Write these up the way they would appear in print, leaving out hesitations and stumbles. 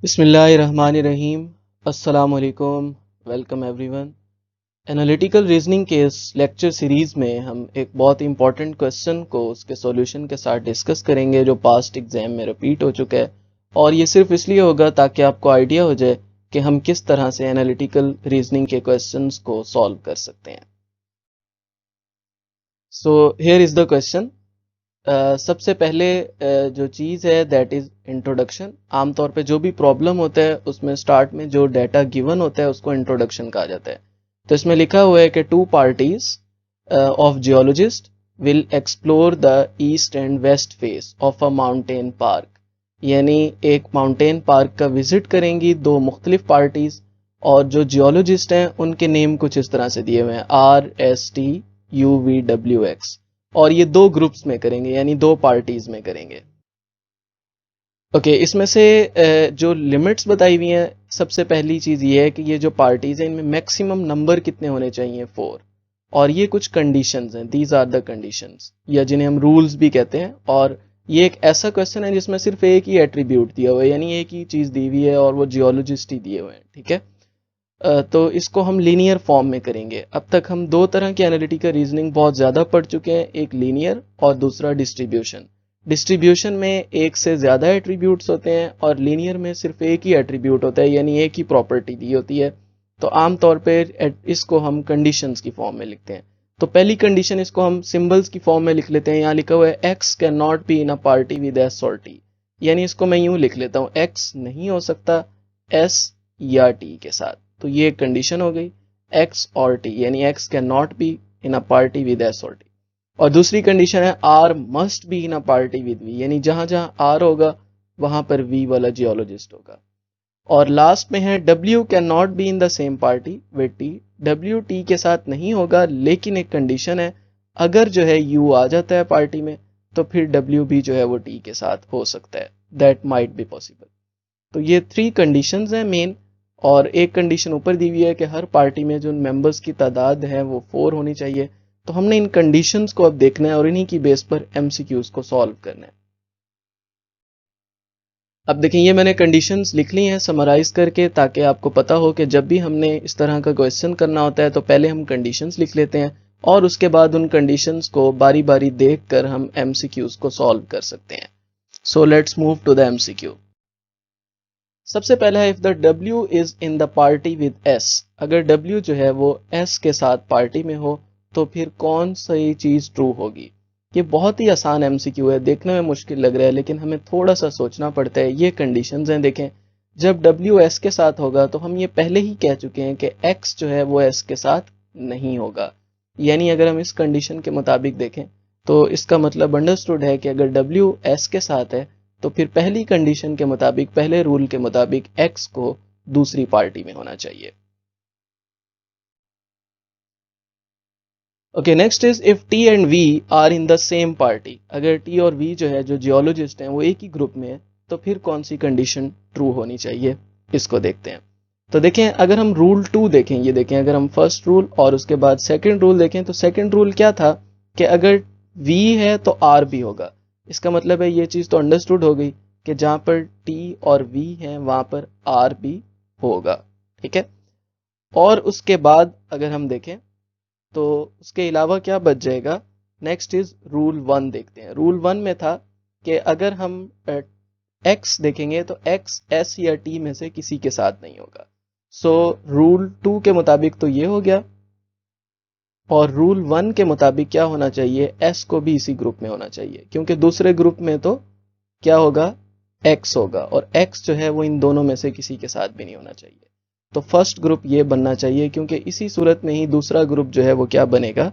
बिस्मिल्लाहिर्रहमानिर्रहीम। अस्सलाम वालेकुम। Welcome everyone. एनालिटिकल रीजनिंग के इस लेक्चर सीरीज़ में हम एक बहुत इंपॉर्टेंट क्वेश्चन को उसके सॉल्यूशन के साथ डिस्कस करेंगे जो पास्ट एग्जाम में रिपीट हो चुका है, और ये सिर्फ इसलिए होगा ताकि आपको आइडिया हो जाए कि हम किस तरह से एनालिटिकल रीजनिंग के क्वेश्चंस को सॉल्व कर सकते हैं। So here is the question. सबसे पहले जो चीज़ है दैट इज़ इंट्रोडक्शन। आमतौर पे जो भी प्रॉब्लम होता है उसमें स्टार्ट में जो डाटा गिवन होता है उसको इंट्रोडक्शन कहा जाता है। तो इसमें लिखा हुआ है कि two parties of geologist will explore the east and west face of a mountain park. यानी एक माउंटेन पार्क का विजिट करेंगी दो मुख्तलिफ पार्टीज, और जो जियोलॉजिस्ट हैं उनके नेम कुछ इस तरह से दिए हुए हैं RSTUVWX, और ये दो ग्रुप्स में करेंगे यानी दो पार्टीज में करेंगे। ओके, इसमें से जो लिमिट्स बताई हुई हैं, सबसे पहली चीज़ ये है कि ये जो पार्टीज हैं इनमें मैक्सिमम नंबर कितने होने चाहिए, 4। और ये कुछ कंडीशंस हैं, दीज आर द कंडीशंस, या जिन्हें हम रूल्स भी कहते हैं। और ये एक ऐसा क्वेश्चन है जिसमें सिर्फ एक ही एट्रीब्यूट दिया हुआ है, यानी एक ही चीज़ दी हुई है और वो जियोलॉजिस्ट ही दिए हुए हैं। ठीक है, तो इसको हम लीनियर फॉर्म में करेंगे। अब तक हम दो तरह की एनालिटिकल रीजनिंग बहुत ज़्यादा पढ़ चुके हैं, एक लीनियर और दूसरा डिस्ट्रीब्यूशन। डिस्ट्रीब्यूशन में एक से ज़्यादा एट्रीब्यूट्स होते हैं और लीनियर में सिर्फ एक ही एट्रीब्यूट होता है, यानी एक ही प्रॉपर्टी दी होती है। तो आमतौर पर इसको हम कंडीशंस की फॉर्म में लिखते हैं। तो पहली कंडीशन इसको हम सिंबल्स की फॉर्म में लिख लेते हैं। यहाँ लिखा हुआ है x can not be in a party with S और टी, यानी इसको मैं यूँ लिख लेता हूँ, एक्स नहीं हो सकता एस या टी के साथ। तो ये एक कंडीशन हो गई, एक्स और टी, यानी X can not be in a party with S और टी। और दूसरी कंडीशन है R must be in a party with V, यानी जहां जहां आर होगा वहां पर वी वाला जियोलॉजिस्ट होगा। और लास्ट में है W can not be in the same party with T, W T के साथ नहीं होगा, लेकिन एक कंडीशन है, अगर जो है यू आ जाता है पार्टी में तो फिर डब्ल्यू भी जो है वो टी के साथ हो सकता है, दैट माइट बी पॉसिबल। तो ये 3 कंडीशंस हैं मेन, और एक कंडीशन ऊपर दी हुई है कि हर पार्टी में जो मेंबर्स की तादाद है वो 4 होनी चाहिए। तो हमने इन कंडीशंस को अब देखना है और इन्हीं की बेस पर एमसीक्यूज को सॉल्व करना है। अब देखें, ये मैंने कंडीशंस लिख ली हैं समराइज करके, ताकि आपको पता हो कि जब भी हमने इस तरह का क्वेश्चन करना होता है तो पहले हम कंडीशंस लिख लेते हैं और उसके बाद उन कंडीशंस को बारी बारी देख कर हम एमसीक्यूज को सॉल्व कर सकते हैं। So let's move to the MCQ. सबसे पहला है, if the W is in the party with S, अगर W जो है वो S के साथ पार्टी में हो तो फिर कौन सी चीज ट्रू होगी। ये बहुत ही आसान एमसीक्यू है, देखने में मुश्किल लग रहा है लेकिन हमें थोड़ा सा सोचना पड़ता है। ये कंडीशंस हैं, देखें, जब W S के साथ होगा तो हम ये पहले ही कह चुके हैं कि X जो है वो S के साथ नहीं होगा। यानी अगर हम इस कंडीशन के मुताबिक देखें तो इसका मतलब अंडरस्टूड है कि अगर W S के साथ है तो फिर पहली कंडीशन के मुताबिक, पहले रूल के मुताबिक एक्स को दूसरी पार्टी में होना चाहिए। Okay, next is if T and V are in the same party, अगर टी और वी जो है, जो जियोलॉजिस्ट हैं, वो एक ही ग्रुप में है तो फिर कौन सी कंडीशन ट्रू होनी चाहिए, इसको देखते हैं। तो देखें, अगर हम रूल 2 देखें, ये देखें, अगर हम फर्स्ट रूल और उसके बाद सेकंड रूल देखें तो सेकंड रूल क्या था कि अगर वी है तो आर भी होगा। इसका मतलब है ये चीज़ तो अंडरस्टूड हो गई कि जहां पर टी और वी है वहां पर आर भी होगा। ठीक है, और उसके बाद अगर हम देखें तो उसके अलावा क्या बच जाएगा। नेक्स्ट इज रूल 1 देखते हैं। रूल 1 में था कि अगर हम एक्स देखेंगे तो एक्स एस या टी में से किसी के साथ नहीं होगा। सो रूल 2 के मुताबिक तो ये हो गया, और रूल 1 के मुताबिक क्या होना चाहिए, एस को भी इसी ग्रुप में होना चाहिए, क्योंकि दूसरे ग्रुप में तो क्या होगा, एक्स होगा, और एक्स जो है वो इन दोनों में से किसी के साथ भी नहीं होना चाहिए। तो फर्स्ट ग्रुप ये बनना चाहिए, क्योंकि इसी सूरत में ही दूसरा ग्रुप जो है वो क्या बनेगा,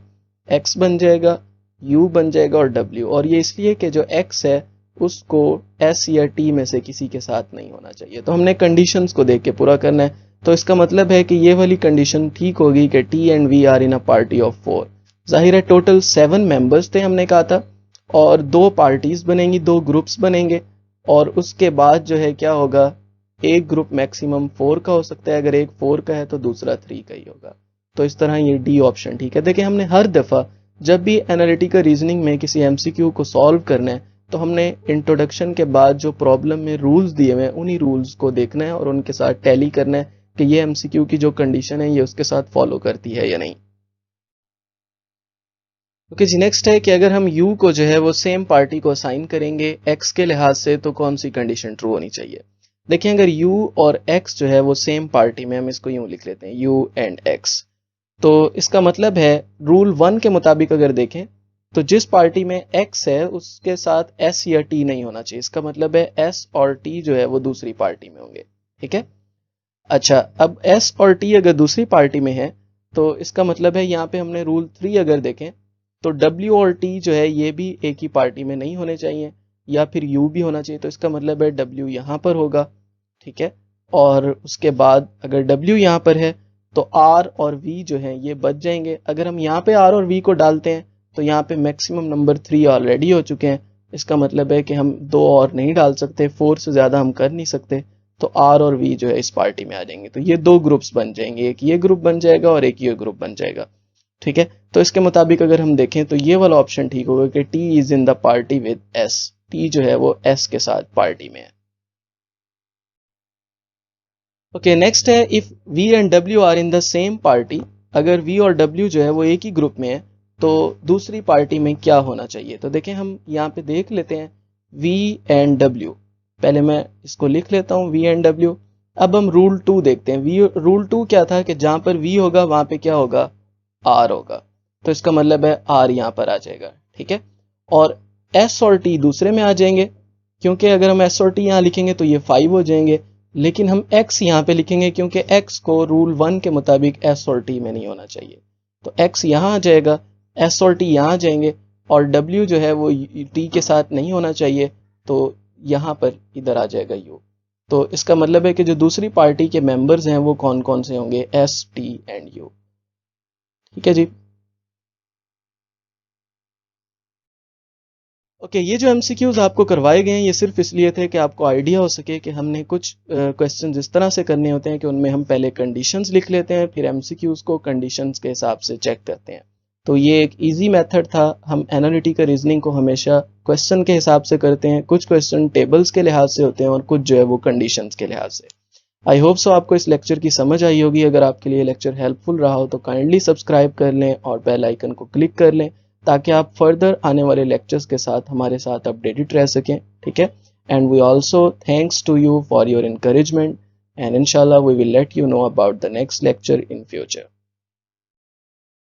एक्स बन जाएगा, यू बन जाएगा और डब्ल्यू। और ये इसलिए कि जो एक्स है उसको एस या टी में से किसी के साथ नहीं होना चाहिए। तो हमने कंडीशंस को देख के पूरा करना है। तो इसका मतलब है कि ये वाली कंडीशन ठीक होगी कि T and V are in a party of 4। जाहिर है टोटल 7 मेंबर्स थे हमने कहा था, और दो पार्टीज बनेंगी, दो ग्रुप्स बनेंगे, और उसके बाद जो है क्या होगा, एक ग्रुप मैक्सिमम 4 का हो सकता है, अगर एक 4 का है तो दूसरा 3 का ही होगा। तो इस तरह ये डी ऑप्शन ठीक है। देखिए, हमने हर दफ़ा जब भी एनालिटिकल रीजनिंग में किसी एमसीक्यू को सॉल्व करना है तो हमने इंट्रोडक्शन के बाद जो प्रॉब्लम में रूल्स दिए हुए हैं उन्हीं रूल्स को देखना है और उनके साथ टैली करना है कि ये एमसीक्यू की जो कंडीशन है ये उसके साथ फॉलो करती है या नहीं। ओके जी, नेक्स्ट है कि अगर हम u को जो है वो सेम पार्टी को असाइन करेंगे x के लिहाज से तो कौन सी कंडीशन ट्रू होनी चाहिए। देखिए अगर u और x जो है वो सेम पार्टी में, हम इसको यूं लिख लेते हैं u एंड x, तो इसका मतलब है रूल 1 के मुताबिक अगर देखें तो जिस पार्टी में x है उसके साथ s या t नहीं होना चाहिए। इसका मतलब है s और t जो है वो दूसरी पार्टी में होंगे। ठीक है, अच्छा अब s और t अगर दूसरी पार्टी में है तो इसका मतलब है यहाँ पे हमने रूल 3 अगर देखें तो w और t जो है ये भी एक ही पार्टी में नहीं होने चाहिए, या फिर u भी होना चाहिए, तो इसका मतलब है w यहाँ पर होगा। ठीक है, और उसके बाद अगर w यहाँ पर है तो r और v जो है ये बच जाएंगे। अगर हम यहाँ पे r और v को डालते हैं तो यहाँ पे मैक्सिमम नंबर 3 ऑलरेडी हो चुके हैं। इसका मतलब है कि हम 2 और नहीं डाल सकते, 4 से ज़्यादा हम कर नहीं सकते, तो r और v जो है इस पार्टी में आ जाएंगे। तो ये दो ग्रुप्स बन जाएंगे, एक ये ग्रुप बन जाएगा और एक ये ग्रुप बन जाएगा। ठीक है, तो इसके मुताबिक अगर हम देखें तो ये वाला ऑप्शन ठीक होगा कि t is in the party with s, t जो है वो s के साथ पार्टी में है। ओके, नेक्स्ट है if v and w are in the same party, अगर v और w जो है वो एक ही ग्रुप में है तो दूसरी पार्टी में क्या होना चाहिए। तो देखें हम यहाँ पे देख लेते हैं v एंड w, पहले मैं इसको लिख लेता हूँ v एंड w। अब हम रूल 2 देखते हैं। रूल 2 क्या था कि जहां पर v होगा वहां पे क्या होगा, r होगा, तो इसका मतलब है r यहाँ पर आ जाएगा। ठीक है, और s और t दूसरे में आ जाएंगे, क्योंकि अगर हम s और t यहाँ लिखेंगे तो ये 5 हो जाएंगे, लेकिन हम x यहाँ पे लिखेंगे क्योंकि x को रूल 1 के मुताबिक s और t में नहीं होना चाहिए, तो x यहाँ आ जाएगा, s और t यहाँ आ जाएंगे, और w जो है वो t के साथ नहीं होना चाहिए, तो यहाँ पर इधर आ जाएगा u। तो इसका मतलब है कि जो दूसरी पार्टी के मेंबर्स हैं वो कौन कौन से होंगे, s, t एंड u। ठीक है जी, ओके ये जो एमसीक्यूज आपको करवाए गए हैं ये सिर्फ इसलिए थे कि आपको आइडिया हो सके कि हमने कुछ क्वेश्चंस इस तरह से करने होते हैं कि उनमें हम पहले कंडीशंस लिख लेते हैं, फिर एमसीक्यूज को कंडीशंस के हिसाब से चेक करते हैं। तो ये एक इजी मेथड था। हम एनालिटिकल रीजनिंग को हमेशा क्वेश्चन के हिसाब से करते हैं, कुछ क्वेश्चन टेबल्स के लिहाज से होते हैं और कुछ जो है वो कंडीशंस के लिहाज से। आई होप सो आपको इस लेक्चर की समझ आई होगी। अगर आपके लिए लेक्चर हेल्पफुल रहा हो तो काइंडली सब्सक्राइब कर लें और बेल आइकन को क्लिक कर लें ताकि आप फर्दर आने वाले लेक्चर्स के साथ हमारे साथ अपडेटेड रह सकें। ठीक है, and we also thanks to you for your encouragement, and inshallah we will let you know about the next lecture in future.